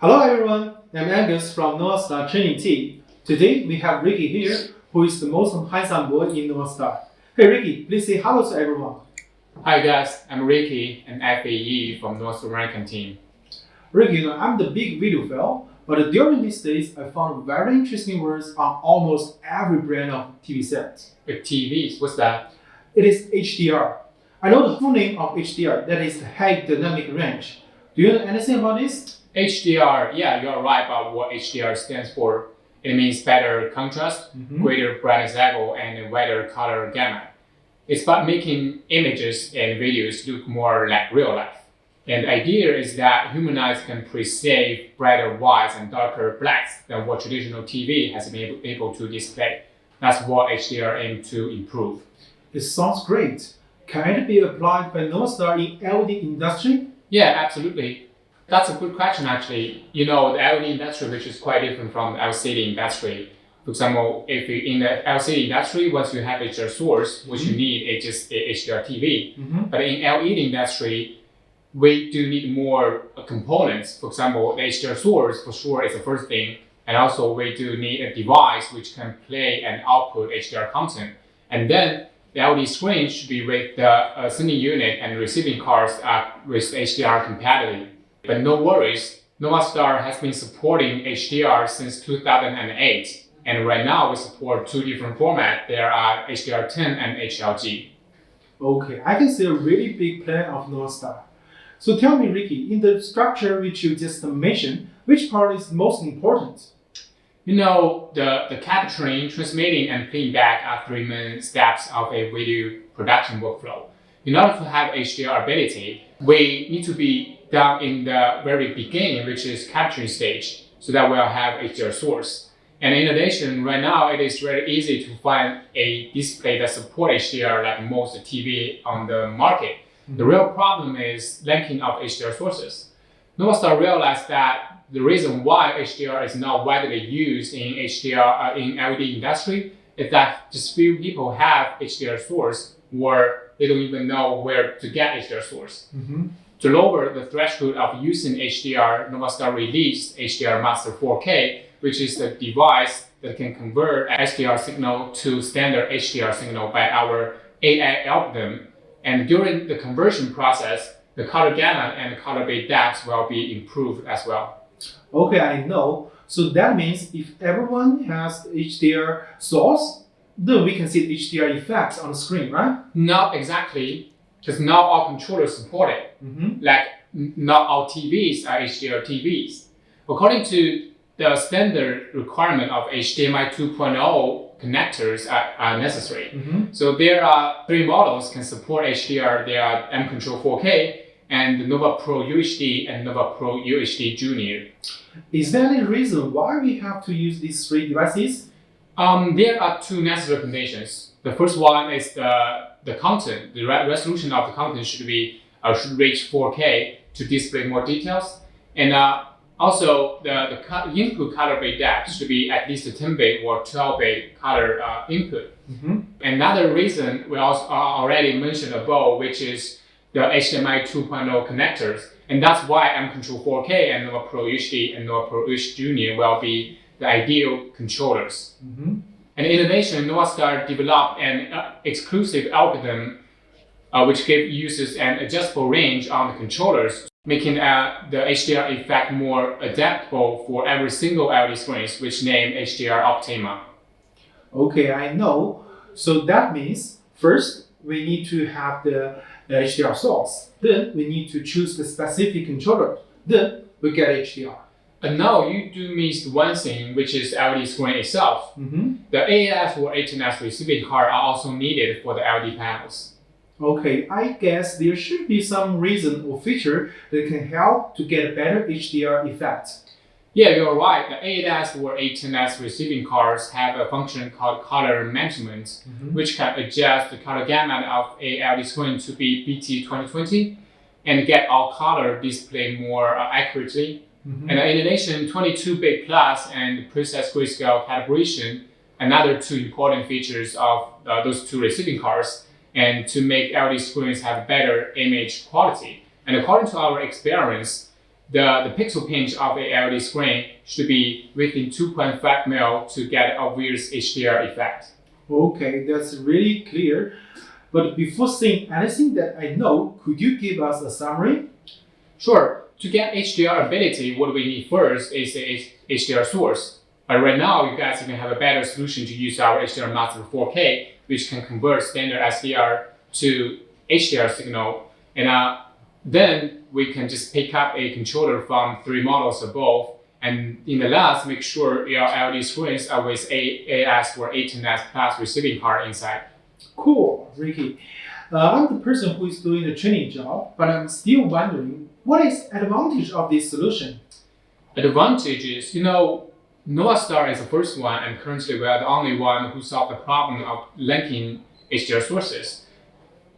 Hello everyone, I'm Angus from North Star training team. Today we have Ricky here, who is the most handsome boy in North Star. Hey Ricky, please say hello to everyone. Hi guys, I'm Ricky, an FAE from North American team. Ricky, I'm the big video fan, but during these days I found very interesting words on almost every brand of TV set. With TVs, what's that? It is HDR. I know the full name of HDR, that is the High Dynamic Range. Do you know anything about this? HDR, yeah, you're right about what HDR stands for. It means better contrast, greater brightness level, and wider color gamut. It's about making images and videos look more like real life. And the idea is that human eyes can perceive brighter whites and darker blacks than what traditional TV has been able to display. That's what HDR aims to improve. It sounds great. Can it be applied by North Star in LED industry? Yeah, absolutely. That's a good question, actually. You know, the LED industry, which is quite different from the LCD industry. For example, if you in the LCD industry, once you have HDR source, what you need is just a HDR TV. But in LED industry, we do need more components. For example, the HDR source for sure is the first thing. And also we do need a device which can play and output HDR content. And then the LED screen should be with the sending unit and receiving cards with HDR compatibility. But no worries, North Star has been supporting HDR since 2008. And right now we support two different formats. There are HDR10 and HLG. Okay, I can see a really big plan of North Star. So tell me, Ricky, in the structure which you just mentioned, which part is most important? You know, the capturing, transmitting, and playing back are three main steps of a video production workflow. In order to have HDR ability, we need to be down in the very beginning, which is capturing stage, so that we'll have HDR source. And in addition, right now it is very easy to find a display that supports HDR like most TV on the market. The real problem is lacking of HDR sources. North Star realized that the reason why HDR is not widely used in in LED industry is that just few people have HDR source, or they don't even know where to get HDR source. To lower the threshold of using HDR, North Star released HDR Master 4K, which is the device that can convert HDR signal to standard HDR signal by our AI algorithm. And during the conversion process, the color gamut and color base depth will be improved as well. Okay, I know. So that means if everyone has HDR source, then we can see the HDR effects on the screen, right? Not exactly, because not all controllers support it. Like not all TVs are HDR TVs. According to the standard requirement of HDMI 2.0 connectors are necessary. So there are three models can support HDR. There are M Control 4K and Nova Pro UHD and Nova Pro UHD Junior. Is there any reason why we have to use these three devices? There are two necessary conditions. The first one is the content. The resolution of the content should reach 4K to display more details. And also, the input color base depth should be at least a 10-bit or 12-bit color input. Another reason we also already mentioned above, which is the HDMI 2.0 connectors. And that's why M Control 4K and Nova Pro HD and Nova Pro HD Junior will be the ideal controllers. And in addition, North Star developed an exclusive algorithm which gives users an adjustable range on the controllers, making the HDR effect more adaptable for every single LED screens, which named HDR Optima. Okay, I know. So that means first we need to have the HDR source. Then we need to choose the specific controller. Then we get HDR. And now you do miss one thing, which is LED screen itself. The AF or HNS receiving card are also needed for the LED panels. Okay, I guess there should be some reason or feature that can help to get a better HDR effect. Yeah, you're right. The ADAS or HNS receiving cards have a function called color management, which can adjust the color gamut of a LED screen to be BT 2020 and get all color display more accurately. And in addition, 22-bit plus and precise grayscale calibration, another two important features of those two receiving cards, and to make LED screens have better image quality. And according to our experience, the pixel pinch of a LED screen should be within 2.5 mil to get obvious HDR effect. Okay, that's really clear. But before saying anything that I know, could you give us a summary? Sure, to get HDR ability, what we need first is the HDR source. But right now, you guys can have a better solution to use our HDR Master 4K, which can convert standard SDR to HDR signal. And then we can just pick up a controller from 3 models above. And in the last, make sure your LED screens are with AAS or 18S plus receiving card inside. Cool, Ricky. I'm the person who is doing the training job, but I'm still wondering, what is the advantage of this solution? Advantages, NovaStar is the first one, and currently we are the only one who solved the problem of linking HDR sources.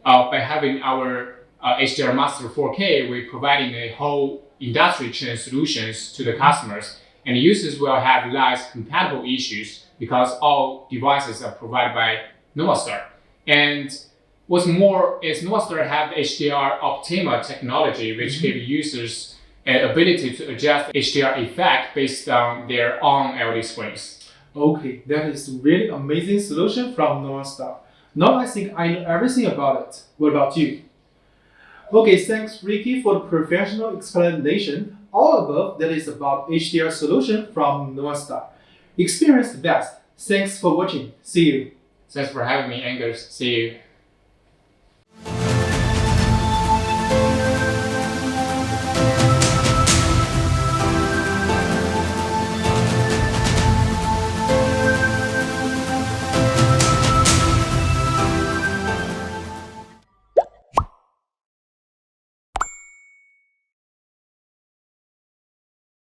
By having our HDR Master 4K, we're providing a whole industry chain solutions to the customers, and users will have less compatible issues because all devices are provided by NovaStar. And what's more is NovaStar have the HDR Optima technology, which gives users an ability to adjust HDR effect based on their own LED screens. Okay, that is really amazing solution from NovaStar. Now I think I know everything about it. What about you? Okay, thanks Ricky for the professional explanation. All above that is about HDR solution from NovaStar. Experience the best. Thanks for watching. See you. Thanks for having me, Angus. See you.